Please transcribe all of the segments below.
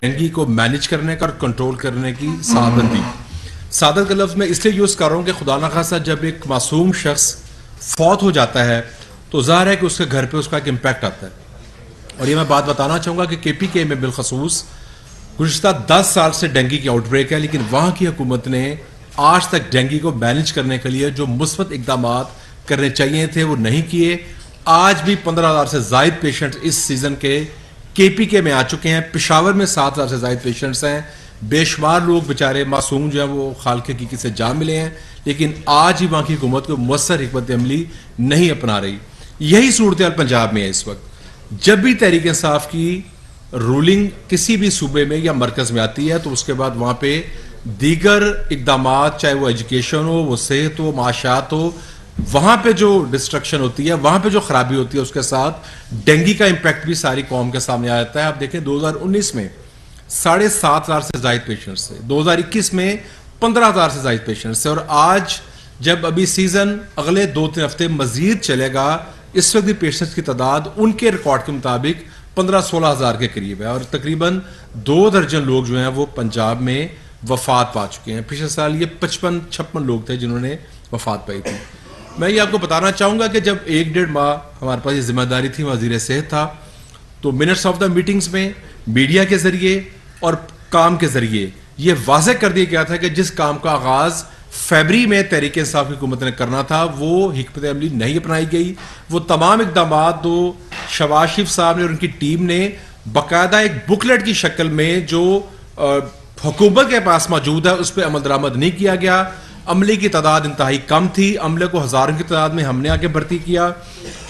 Dengue को manage करने का और कंट्रोल करने की सादत दी। सादत का लफ्ज़ मैं इसलिए यूज़ कर रहा हूँ कि खुदा न खासा जब एक मासूम शख्स फौत हो जाता है तो ज़ाहिर है कि उसके घर पे उसका एक इम्पैक्ट आता है। और ये मैं बात बताना चाहूँगा कि KPK में बिलखसूस गुज़िश्ता 10 साल से डेंगू की आउटब्रेक है, लेकिन वहाँ की हुकूमत ने आज तक डेंगू को मैनेज करने के लिए जो मुस्बत इक़दाम करने चाहिए थे वो नहीं किए। आज भी 15,000 से ज़ायद पेशेंट्स इस सीज़न के KPK में आ चुके हैं। पेशावर में 7,000 से ज़ायद पेशेंट्स हैं। बेशुमार लोग बेचारे मासूम जो है वो खालके की से जा मिले हैं, लेकिन आज ही वहाँ की हुकूमत को मुअस्सर हिकमत अमली नहीं अपना रही। यही सूरत पंजाब में है इस वक्त। जब भी तहरीक इंसाफ की रूलिंग किसी भी सूबे में या मरकज में आती है तो उसके बाद वहाँ पे दीगर इकदामात, चाहे वो एजुकेशन हो, वो सेहत हो, माशात हो, वहाँ पे जो डिस्ट्रक्शन होती है, वहाँ पे जो खराबी होती है, उसके साथ डेंगू का इम्पैक्ट भी सारी कौम के सामने आ जाता है। आप देखें 2019 में 7,500 से ज़ायद पेशेंट्स थे, 2021 में 15,000 से ज़ायद पेशेंट्स थे, और आज जब अभी सीजन अगले 2-3 हफ्ते मजीद चलेगा, इस वक्त भी पेशेंट्स की तादाद उनके रिकॉर्ड के मुताबिक 15-16 हज़ार के करीब है, और तकरीबन 2 दर्जन लोग जो हैं वो पंजाब में वफात पा चुके हैं। पिछले साल ये 55-56 लोग थे जिन्होंने वफात पाई थी। मैं ये आपको बताना चाहूँगा कि जब 1-1.5 माह हमारे पास ये जिम्मेदारी थी, वज़ीर सेहत था, तो मिनट्स ऑफ द मीटिंग्स में मीडिया के ज़रिए और काम के ज़रिए ये वाज़ेह कर दिया गया था कि जिस काम का आगाज़ फरवरी में तहरीक इंसाफ की हुकूमत ने करना था वो हिकमत अमली नहीं अपनाई गई। वो तमाम इक़दामात दो शहबाज शरीफ साहब ने और उनकी टीम ने बाकायदा एक बुकलेट की शक्ल में जो हुकूमत के पास मौजूद है उस पर अमल दरामद नहीं किया गया। अमले की तादाद इंतहाई कम थी, अमले को हज़ारों की तादाद में हमने आगे भर्ती किया।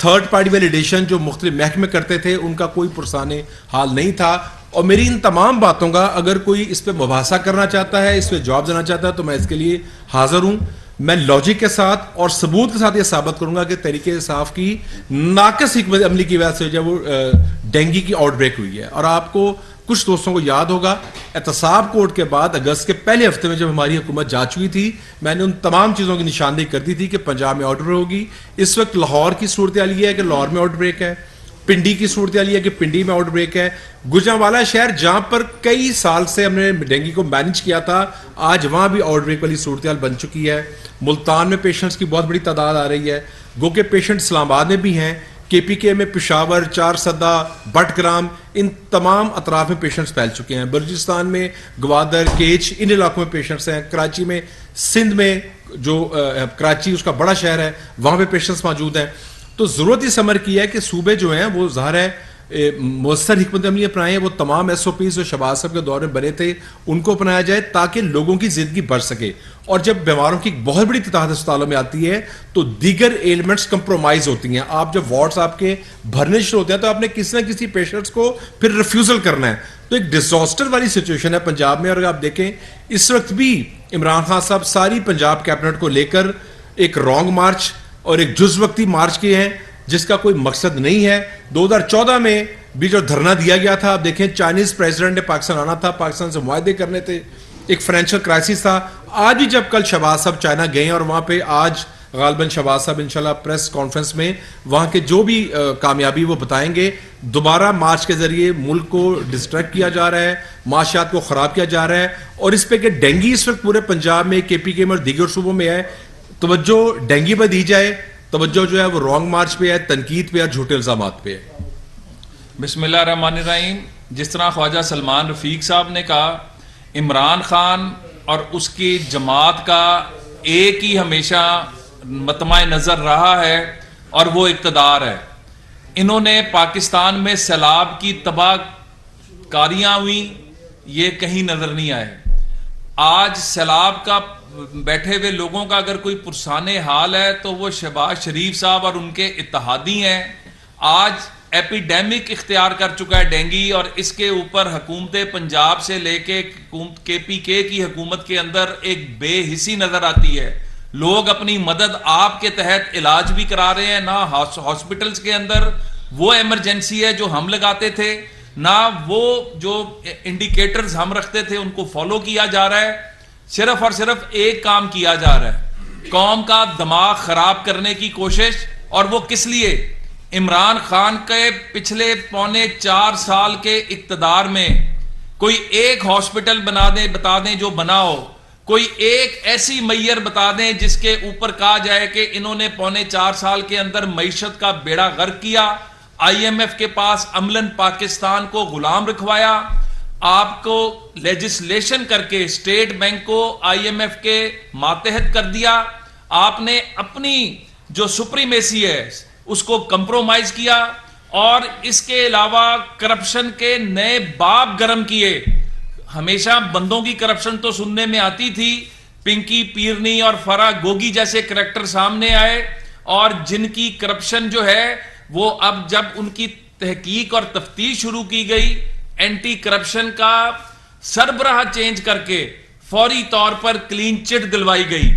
थर्ड पार्टी वैलिडेशन जो मुख्तलिफ महकमे करते थे उनका कोई पुरसाने हाल नहीं था। और मेरी इन तमाम बातों का अगर कोई इस पर मुबासा करना चाहता है, इस पर जवाब देना चाहता है, तो मैं इसके लिए हाजिर हूँ। मैं लॉजिक के साथ और सबूत के साथ ये साबित करूंगा कि तहरीक इंसाफ की नाकस हिकमत अमली की वजह से जो वो डेंगू की आउटब्रेक हुई है। और आपको कुछ दोस्तों को याद होगा, एहतसाब कोर्ट के बाद अगस्त के पहले हफ्ते में जब हमारी हुकूमत जा चुकी थी, मैंने उन तमाम चीज़ों की निशानदेही कर दी थी कि पंजाब में आउटब्रेक होगी। इस वक्त लाहौर की सूरत हाल ये है कि लाहौर में आउटब्रेक है, पिंडी की सूरत हाल ये है कि पिंडी में आउटब्रेक है। गुजरांवाला शहर जहां पर कई साल से हमने डेंगू को मैनेज किया था, आज वहां भी आउटब्रेक वाली सूरत हाल बन चुकी है। मुल्तान में पेशेंट्स की बहुत बड़ी तादाद आ रही है, गो के पेशेंट इस्लामाबाद में भी हैं, KPK में पेशावर, चारसदा, बटग्राम, इन तमाम अतराफ में पेशेंट्स फैल चुके हैं। बलूचिस्तान में गवादर, केच, इन इलाकों में पेशेंट्स हैं। कराची में, सिंध में जो कराची उसका बड़ा शहर है, वहां पे पेशेंट्स मौजूद हैं। तो जरूरत इस अमर की है कि सूबे जो हैं वो ज़ाहिर है मुअस्सर हिकमत अमली अपनाएं। वो तमाम SOPs जो शहबाज साहब के दौर में बने थे उनको अपनाया जाए ताकि लोगों की जिंदगी बढ़ सके। और जब बीमारों की बहुत बड़ी तादाद अस्पतालों में आती है तो दीगर एलिमेंट्स कंप्रोमाइज होती हैं। आप जब वार्ड्स आपके भरने शुरू होते हैं तो आपने किसी ना किसी पेशेंट्स को फिर रिफ्यूजल करना है। तो एक डिजास्टर वाली सिचुएशन है पंजाब में। और अगर आप देखें इस वक्त भी इमरान खान साहब सारी पंजाब कैबिनेट को लेकर एक रॉन्ग मार्च और एक जुज़वक्ती मार्च किए हैं जिसका कोई मकसद नहीं है। 2014 में भी जो धरना दिया गया था, आप देखें चाइनीज प्रेसिडेंट ने पाकिस्तान आना था, पाकिस्तान से मुआहदे करने थे, एक फाइनेंशियल क्राइसिस था। आज भी जब कल शहबाज साहब चाइना गए और वहां पे आज गालबन शहबाज साहब इंशाल्लाह प्रेस कॉन्फ्रेंस में वहां के जो भी कामयाबी वो बताएंगे। दोबारा मार्च के जरिए मुल्क को डिस्ट्रैक्ट किया जा रहा है, माशियात को खराब किया जा रहा है। और इस पे कि डेंगू इस वक्त पूरे पंजाब में, KPK में और दीगर सूबों में है, तवज्जो डेंगू पर दी जाए, तवज्जो जो है वो रॉन्ग मार्च पे है, तनकीद पे है, झूठे इल्जामात पे है। बिस्मिल्लाहिर्रहमानिर्रहीम। जिस तरह ख्वाजा सलमान रफीक साहब ने कहा, इमरान खान और उसकी जमात का एक ही हमेशा मतमाए नज़र रहा है और वो इक़्तिदार है। इन्होंने पाकिस्तान में सैलाब की तबाहकारियाँ हुई, ये कहीं नज़र नहीं आए। आज सैलाब का बैठे हुए लोगों का अगर कोई पुरसाने हाल है तो वो शहबाज शरीफ साहब और उनके इत्तेहादी हैं। आज एपिडेमिक इख्तियार कर चुका है डेंगू, और इसके ऊपर हुकूमत पंजाब से लेके KPK की हुकूमत के अंदर एक बेहिसी नजर आती है। लोग अपनी मदद आपके तहत इलाज भी करा रहे हैं, ना हॉस्पिटल्स के अंदर वो इमरजेंसी है जो हम लगाते थे, ना वो जो इंडिकेटर्स हम रखते थे उनको फॉलो किया जा रहा है। सिर्फ और सिर्फ एक काम किया जा रहा है, कौम का दिमाग खराब करने की कोशिश। और वो किस लिए? इमरान खान के पिछले 4.25 साल के इक्तदार में कोई एक हॉस्पिटल बना दें, बता दें जो बनाओ, कोई एक ऐसी मैयर बता दें जिसके ऊपर कहा जाए कि इन्होंने 4.25 साल के अंदर मईशत का बेड़ा गर्क किया, IMF के पास अमलन पाकिस्तान को गुलाम रखवाया, आपको लेजिस्लेशन करके स्टेट बैंक को IMF के मातहत कर दिया, आपने अपनी जो सुप्रीमेसी है उसको कंप्रोमाइज किया, और इसके अलावा करप्शन के नए बाब गर्म किए। हमेशा बंदों की करप्शन तो सुनने में आती थी, पिंकी पीरनी और फरा गोगी जैसे करैक्टर सामने आए, और जिनकी करप्शन जो है वो अब जब उनकी तहकीक और तफ्तीश शुरू की गई, एंटी करप्शन का सरबराह चेंज करके फौरी तौर पर क्लीन चिट दिलवाई गई।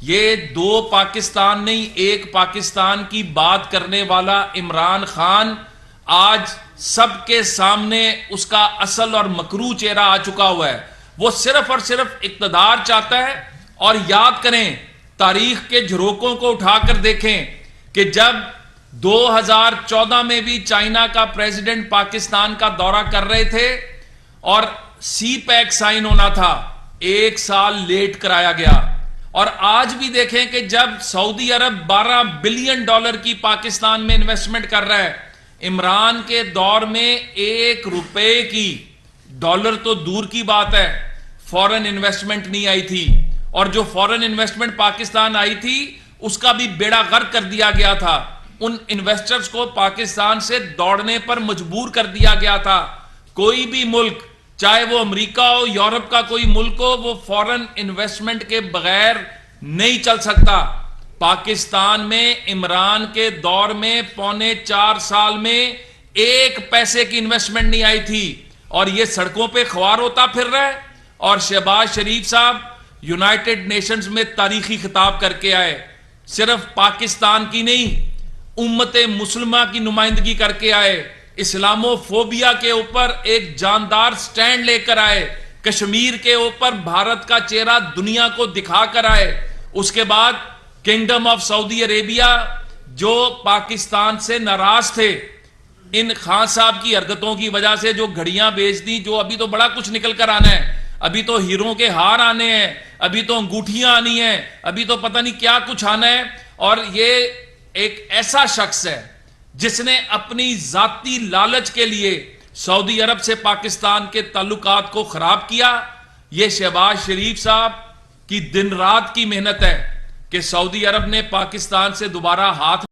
ये दो पाकिस्तान नहीं, एक पाकिस्तान की बात करने वाला इमरान खान आज सबके सामने उसका असल और मकरू चेहरा आ चुका हुआ है। वो सिर्फ और सिर्फ इक्तदार चाहता है। और याद करें, तारीख के झरोकों को उठाकर देखें कि जब 2014 में भी चाइना का प्रेसिडेंट पाकिस्तान का दौरा कर रहे थे और CPEC साइन होना था, 1 साल लेट कराया गया। और आज भी देखें कि जब सऊदी अरब $12 बिलियन की पाकिस्तान में इन्वेस्टमेंट कर रहा है, इमरान के दौर में 1 रुपए की, डॉलर तो दूर की बात है, फॉरेन इन्वेस्टमेंट नहीं आई थी। और जो फॉरेन इन्वेस्टमेंट पाकिस्तान आई थी उसका भी बेड़ा गर्क कर दिया गया था। उन इन्वेस्टर्स को पाकिस्तान से दौड़ने पर मजबूर कर दिया गया था। कोई भी मुल्क, चाहे वो अमेरिका हो, यूरोप का कोई मुल्क हो, वो फॉरेन इन्वेस्टमेंट के बगैर नहीं चल सकता। पाकिस्तान में इमरान के दौर में 4.25 साल में 1 पैसे की इन्वेस्टमेंट नहीं आई थी, और ये सड़कों पे ख्वार होता फिर रहा है। और शहबाज शरीफ साहब यूनाइटेड नेशंस में तारीखी खिताब करके आए, सिर्फ पाकिस्तान की नहीं, उम्मत मुस्लिमा की नुमाइंदगी करके आए, इस्लामोफोबिया के ऊपर एक जानदार स्टैंड लेकर आए, कश्मीर के ऊपर भारत का चेहरा दुनिया को दिखाकर आए। उसके बाद किंगडम ऑफ सऊदी अरेबिया, जो पाकिस्तान से नाराज थे इन खान साहब की हरकतों की वजह से, जो घड़ियां बेच दी, जो अभी तो बड़ा कुछ निकल कर आना है, अभी तो हीरों के हार आने हैं, अभी तो अंगूठियां आनी है, अभी तो पता नहीं क्या कुछ आना है। और ये एक ऐसा शख्स है जिसने अपनी जाती लालच के लिए सऊदी अरब से पाकिस्तान के ताल्लुकात को खराब किया। यह शहबाज शरीफ साहब की दिन रात की मेहनत है कि सऊदी अरब ने पाकिस्तान से दोबारा हाथ